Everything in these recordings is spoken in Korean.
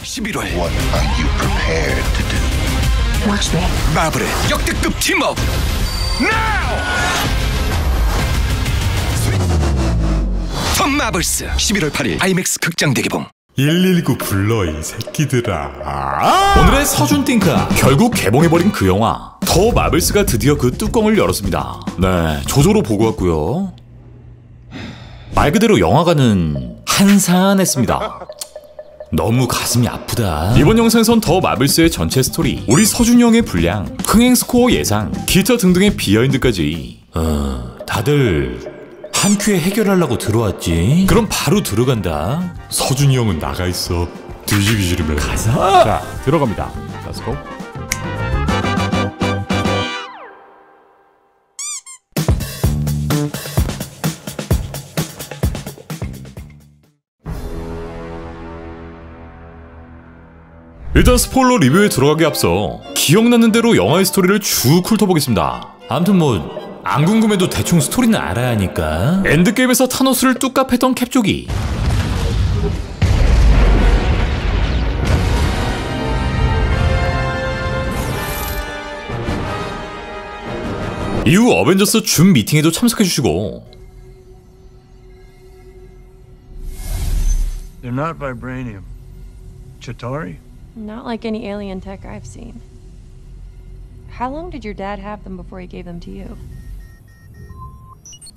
11월 What are you prepared to do? Watch me. 마블의 역대급 팀업 NOW! 톰 마블스 11월 8일 IMAX 극장 대개봉. 119 불러 이 새끼들아. 오늘의 서준 띵크야. 결국 개봉해버린 그 영화 더 마블스가 드디어 그 뚜껑을 열었습니다. 네, 조조로 보고 왔고요. 말 그대로 영화관은 한산했습니다. 너무 가슴이 아프다. 이번 영상에선 더 마블스의 전체 스토리, 우리 서준 형의 분량, 흥행 스코어 예상, 기타 등등의 비하인드까지 다들 한 큐에 해결하려고 들어왔지? 그럼 바로 들어간다. 서준이 형은 나가 있어. 뒤지기 싫으면 가자. 자, 들어갑니다. Let's go. 일단 스포일러 리뷰에 들어가기 앞서 기억나는 대로 영화의 스토리를 쭉 훑어보겠습니다. 아무튼 뭐 안 궁금해도 대충 스토리는 알아야 하니까. 엔드게임에서 타노스를 뚝 패던 캡조기, 이후 어벤져스 줌 미팅에도 참석해주시고, They're not vibranium. Chitauri? Not like any alien tech I've seen. How long did your dad have them before he gave them to you?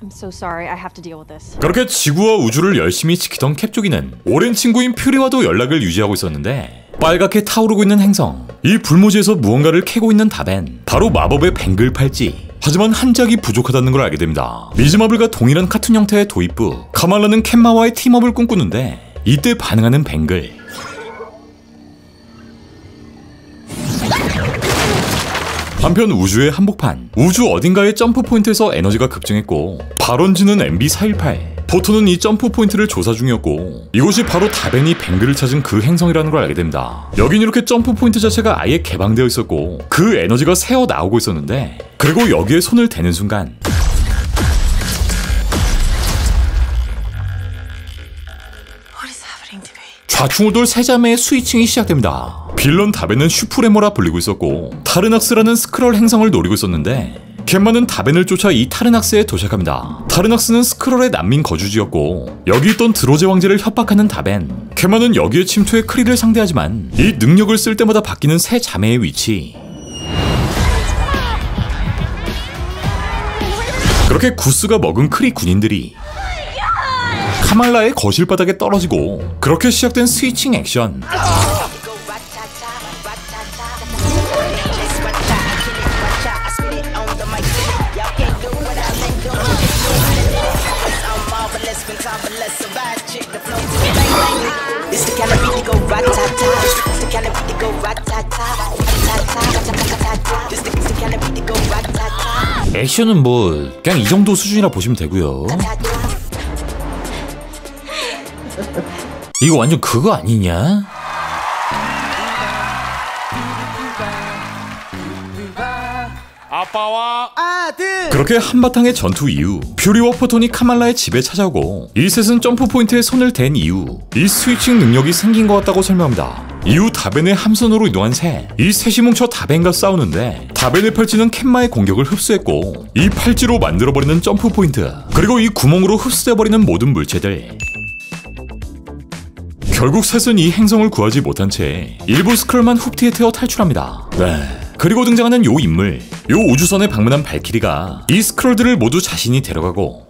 I'm so sorry. I have to deal with this. 그렇게 지구와 우주를 열심히 지키던 캡조기는 오랜 친구인 퓨리와도 연락을 유지하고 있었는데, 빨갛게 타오르고 있는 행성, 이 불모지에서 무언가를 캐고 있는 다벤, 바로 마법의 뱅글 팔찌. 하지만 한 짝이 부족하다는 걸 알게 됩니다. 미즈마블과 동일한 카툰 형태의 도입부 카말라는 캔마와의 팀업을 꿈꾸는데, 이때 반응하는 뱅글. 한편 우주의 한복판, 우주 어딘가의 점프 포인트에서 에너지가 급증했고, 발원지는 MB418, 포토는 이 점프 포인트를 조사 중이었고, 이곳이 바로 다벤이 뱅글을 찾은 그 행성이라는 걸 알게 됩니다. 여긴 이렇게 점프 포인트 자체가 아예 개방되어 있었고, 그 에너지가 새어 나오고 있었는데, 그리고 여기에 손을 대는 순간 좌충우돌 세 자매의 스위칭이 시작됩니다. 빌런 다벤은 슈프레모라 불리고 있었고, 타르낙스라는 스크롤 행성을 노리고 있었는데, 캔마는 다벤을 쫓아 이 타르낙스에 도착합니다. 타르낙스는 스크롤의 난민 거주지였고, 여기 있던 드로제 왕제를 협박하는 다벤, 캔마는 여기에 침투해 크리를 상대하지만 이 능력을 쓸 때마다 바뀌는 세 자매의 위치. 그렇게 구스가 먹은 크리 군인들이 카말라의 거실 바닥에 떨어지고, 그렇게 시작된 스위칭 액션. 액션은 뭐 그냥 이 정도 수준이라 보시면 되고요. 이거 완전 그거 아니냐? 아빠와 아들. 그렇게 한바탕의 전투 이후 퓨리와 포톤이 카말라의 집에 찾아오고, 이 셋은 점프 포인트에 손을 댄 이후 이 스위칭 능력이 생긴 것 같다고 설명합니다. 이후 다벤의 함선으로 이동한 이 셋이 뭉쳐 다벤과 싸우는데, 다벤의 팔찌는 캔마의 공격을 흡수했고, 이 팔찌로 만들어버리는 점프 포인트, 그리고 이 구멍으로 흡수돼버리는 모든 물체들. 결국 셋은 이 행성을 구하지 못한 채 일부 스크롤만 훅티에 태워 탈출합니다. 네. 그리고 등장하는 요 인물, 요 우주선에 방문한 발키리가 이 스크롤들을 모두 자신이 데려가고,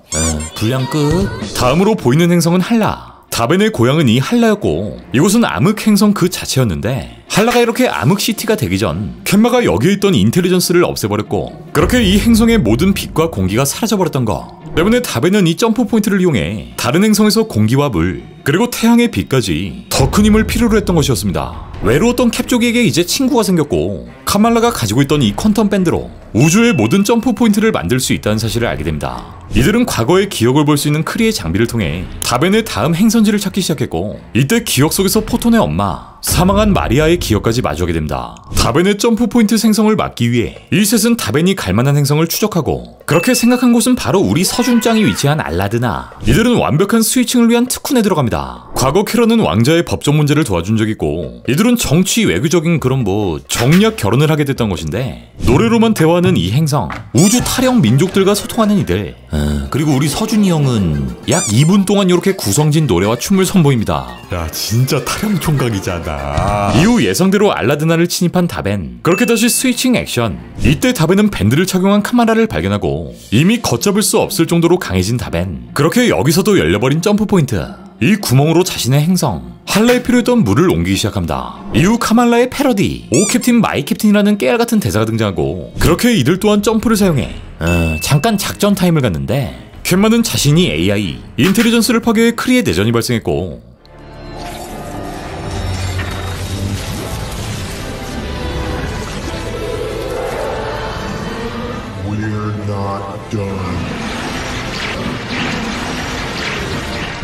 분량 끝. 다음으로 보이는 행성은 할라. 다벤의 고향은 이 할라였고, 이곳은 암흑 행성 그 자체였는데, 할라가 이렇게 암흑시티가 되기 전 캔마가 여기에 있던 인텔리전스를 없애버렸고, 그렇게 이 행성의 모든 빛과 공기가 사라져버렸던 거 때문에 다벤은 이 점프 포인트를 이용해 다른 행성에서 공기와 물, 그리고 태양의 빛까지 더 큰 힘을 필요로 했던 것이었습니다. 외로웠던 캡조기에게 이제 친구가 생겼고, 카말라가 가지고 있던 이 퀀텀 밴드로 우주의 모든 점프 포인트를 만들 수 있다는 사실을 알게 됩니다. 이들은 과거의 기억을 볼 수 있는 크리의 장비를 통해 다벤의 다음 행선지를 찾기 시작했고, 이때 기억 속에서 포톤의 엄마, 사망한 마리아의 기억까지 마주하게 됩니다. 다벤의 점프 포인트 생성을 막기 위해 이 셋은 다벤이 갈만한 행성을 추적하고, 그렇게 생각한 곳은 바로 우리 서준짱이 위치한 알라드나. 이들은 완벽한 스위칭을 위한 특훈에 들어갑니다. 과거 캐런은 왕자의 법적 문제를 도와준 적이 있고 이들은 정치 외교적인 그런 정략 결혼을 하게 됐던 것인데 노래로만 대화하는 이 행성 우주 타령 민족들과 소통하는 이들 그리고 우리 서준이 형은 약 2분 동안 이렇게 구성진 노래와 춤을 선보입니다. 야 진짜 타령 총각이잖아. 이후 예상대로 알라드나를 침입한 다벤 그렇게 다시 스위칭 액션. 이때 다벤은 밴드를 착용한 카마라를 발견하고 이미 걷잡을 수 없을 정도로 강해진 다벤. 그렇게 여기서도 열려버린 점프 포인트. 이 구멍으로 자신의 행성 할라에 필요했던 물을 옮기기 시작합니다. 이후 카말라의 패러디 오 캡틴 마이 캡틴이라는 깨알같은 대사가 등장하고 그렇게 이들 또한 점프를 사용해 잠깐 작전 타임을 갖는데 캔마는 자신이 AI 인텔리전스를 파괴해 크리의 내전이 발생했고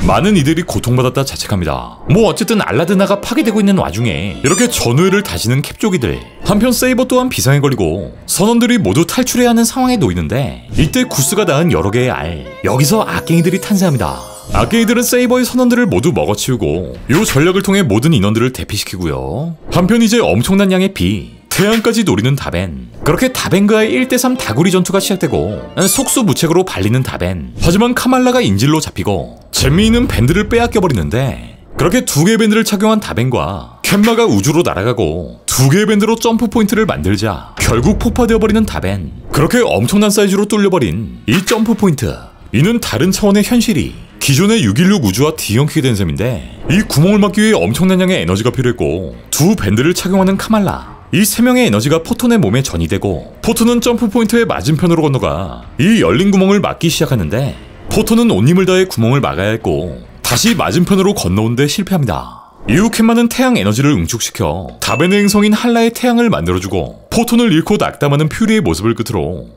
많은 이들이 고통받았다 자책합니다. 어쨌든 알라드나가 파괴되고 있는 와중에 이렇게 전우회를 다지는 캡조기들. 한편 세이버 또한 비상에 걸리고 선원들이 모두 탈출해야 하는 상황에 놓이는데 이때 구스가 낳은 여러 개의 알. 여기서 악갱이들이 탄생합니다. 악갱이들은 세이버의 선원들을 모두 먹어치우고 이 전략을 통해 모든 인원들을 대피시키고요. 한편 이제 엄청난 양의 비 태양까지 노리는 다벤. 그렇게 다벤과의 1대3 다구리 전투가 시작되고 속수무책으로 발리는 다벤. 하지만 카말라가 인질로 잡히고 잼미는 밴드를 빼앗겨버리는데 그렇게 2개의 밴드를 착용한 다벤과 캔마가 우주로 날아가고 2개의 밴드로 점프 포인트를 만들자 결국 폭파되어버리는 다벤. 그렇게 엄청난 사이즈로 뚫려버린 이 점프 포인트. 이는 다른 차원의 현실이 기존의 616 우주와 뒤엉키게 된 셈인데 이 구멍을 막기 위해 엄청난 양의 에너지가 필요했고 2 밴드를 착용하는 카말라. 이 3명의 에너지가 포톤의 몸에 전이되고 포톤은 점프 포인트의 맞은편으로 건너가 이 열린 구멍을 막기 시작하는데 포톤은 온 힘을 다해 구멍을 막아야 했고 다시 맞은편으로 건너온데 실패합니다. 이후 캔마는 태양 에너지를 응축시켜 다벤의 행성인 할라의 태양을 만들어주고 포톤을 잃고 낙담하는 퓨리의 모습을 끝으로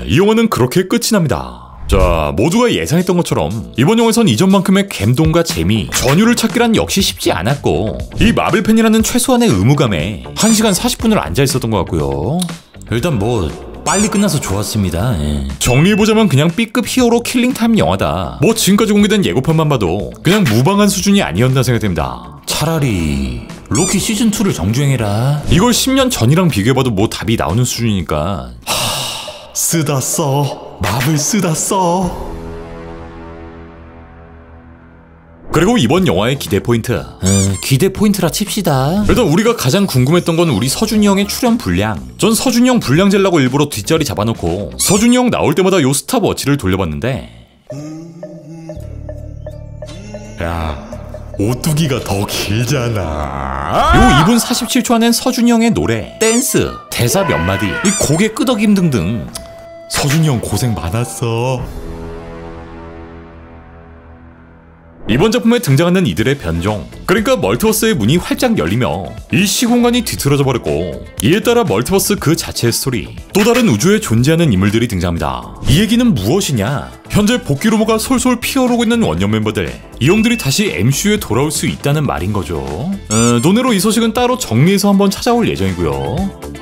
이 영화는 그렇게 끝이 납니다. 자, 모두가 예상했던 것처럼 이번 영화에선 이전만큼의 감동과 재미, 전율을 찾기란 역시 쉽지 않았고 이 마블팬이라는 최소한의 의무감에 1시간 40분을 앉아있었던 것 같고요. 일단 빨리 끝나서 좋았습니다. 정리해보자면 그냥 B급 히어로 킬링타임 영화다. 지금까지 공개된 예고편만 봐도 그냥 무방한 수준이 아니었나 생각됩니다. 차라리 로키 시즌2를 정주행해라. 이걸 10년 전이랑 비교해봐도 답이 나오는 수준이니까 쓰다 써. 마블 쓰다 써. 그리고 이번 영화의 기대 포인트. 기대 포인트라 칩시다. 일단 우리가 가장 궁금했던 건 우리 서준이 형의 출연 분량. 전 서준이 형 분량 재려고 일부러 뒷자리 잡아놓고 서준이 형 나올 때마다 요 스탑워치를 돌려봤는데 야, 오뚜기가 더 길잖아. 요 2분 47초 안엔 서준이 형의 노래, 댄스, 대사 몇 마디, 이 곡의 끄덕임 등등. 서준이 형 고생 많았어. 이번 작품에 등장하는 이들의 변종, 그러니까 멀티버스의 문이 활짝 열리며 이 시공간이 뒤틀어져 버렸고 이에 따라 멀티버스 그 자체의 스토리, 또 다른 우주에 존재하는 인물들이 등장합니다. 이 얘기는 무엇이냐? 현재 복귀 루머가 솔솔 피어오르고 있는 원년 멤버들, 이 형들이 다시 MCU에 돌아올 수 있다는 말인 거죠. 논외로 이 소식은 따로 정리해서 한번 찾아올 예정이고요.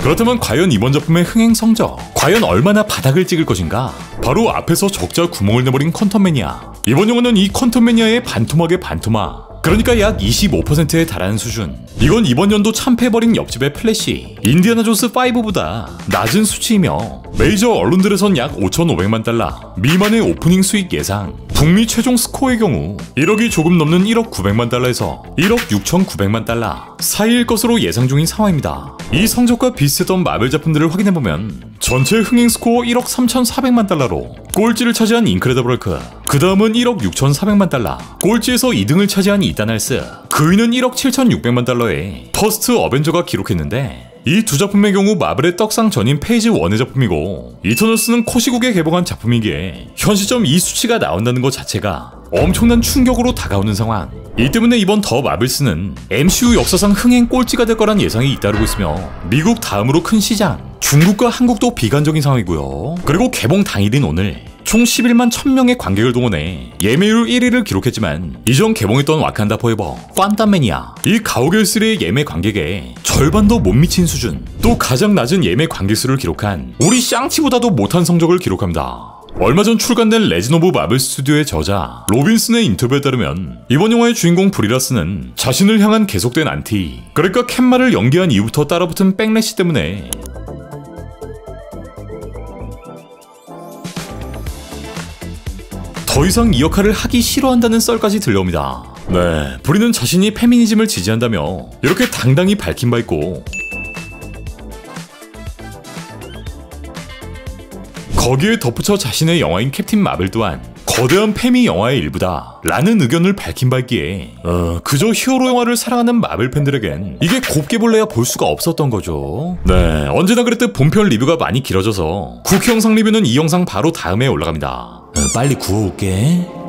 그렇다면 과연 이번 작품의 흥행 성적, 과연 얼마나 바닥을 찍을 것인가? 바로 앞에서 적자 구멍을 내버린 퀀텀매니아. 이번 영화는 이 퀀텀매니아의 반토막의 반토막, 그러니까 약 25%에 달하는 수준. 이건 이번 연도 참패해버린 옆집의 플래시, 인디아나 존스 5보다 낮은 수치이며 메이저 언론들에선 약 5,500만 달러 미만의 오프닝 수익 예상. 북미 최종 스코어의 경우 1억이 조금 넘는 1억 900만 달러에서 1억 6,900만 달러 사이일 것으로 예상 중인 상황입니다. 이 성적과 비슷했던 마블 작품들을 확인해보면 전체 흥행 스코어 1억 3,400만 달러로 꼴찌를 차지한 인크레더블 헐크, 그 다음은 1억 6,400만 달러, 꼴찌에서 2등을 차지한 이타날스, 그 위는 1억 7,600만 달러에 퍼스트 어벤져가 기록했는데 이 두 작품의 경우 마블의 떡상 전인 페이지 1의 작품이고 이터널스는 코시국에 개봉한 작품이기에 현 시점 이 수치가 나온다는 것 자체가 엄청난 충격으로 다가오는 상황. 이 때문에 이번 더 마블스는 MCU 역사상 흥행 꼴찌가 될 거란 예상이 잇따르고 있으며 미국 다음으로 큰 시장, 중국과 한국도 비관적인 상황이고요. 그리고 개봉 당일인 오늘 총 11만 1000명의 관객을 동원해 예매율 1위를 기록했지만 이전 개봉했던 와칸다 포에버, 퀀텀매니아, 이 가오갤3의 예매 관객의 절반도 못 미친 수준, 또 가장 낮은 예매 관객 수를 기록한 우리 샹치보다도 못한 성적을 기록합니다. 얼마 전 출간된 레진 오브 마블 스튜디오의 저자 로빈슨의 인터뷰에 따르면 이번 영화의 주인공 브리라스는 자신을 향한 계속된 안티, 그러니까 캔마를 연기한 이후부터 따라붙은 백래시 때문에 더 이상 이 역할을 하기 싫어한다는 썰까지 들려옵니다. 네, 브리는 자신이 페미니즘을 지지한다며 이렇게 당당히 밝힌 바 있고, 거기에 덧붙여 자신의 영화인 캡틴 마블 또한 거대한 페미 영화의 일부다 라는 의견을 밝힌 바 있기에 그저 히어로 영화를 사랑하는 마블 팬들에겐 이게 곱게 볼래야 볼 수가 없었던 거죠. 네, 언제나 그랬듯 본편 리뷰가 많이 길어져서 국회 영상 리뷰는 이 영상 바로 다음에 올라갑니다. 빨리 구워올게.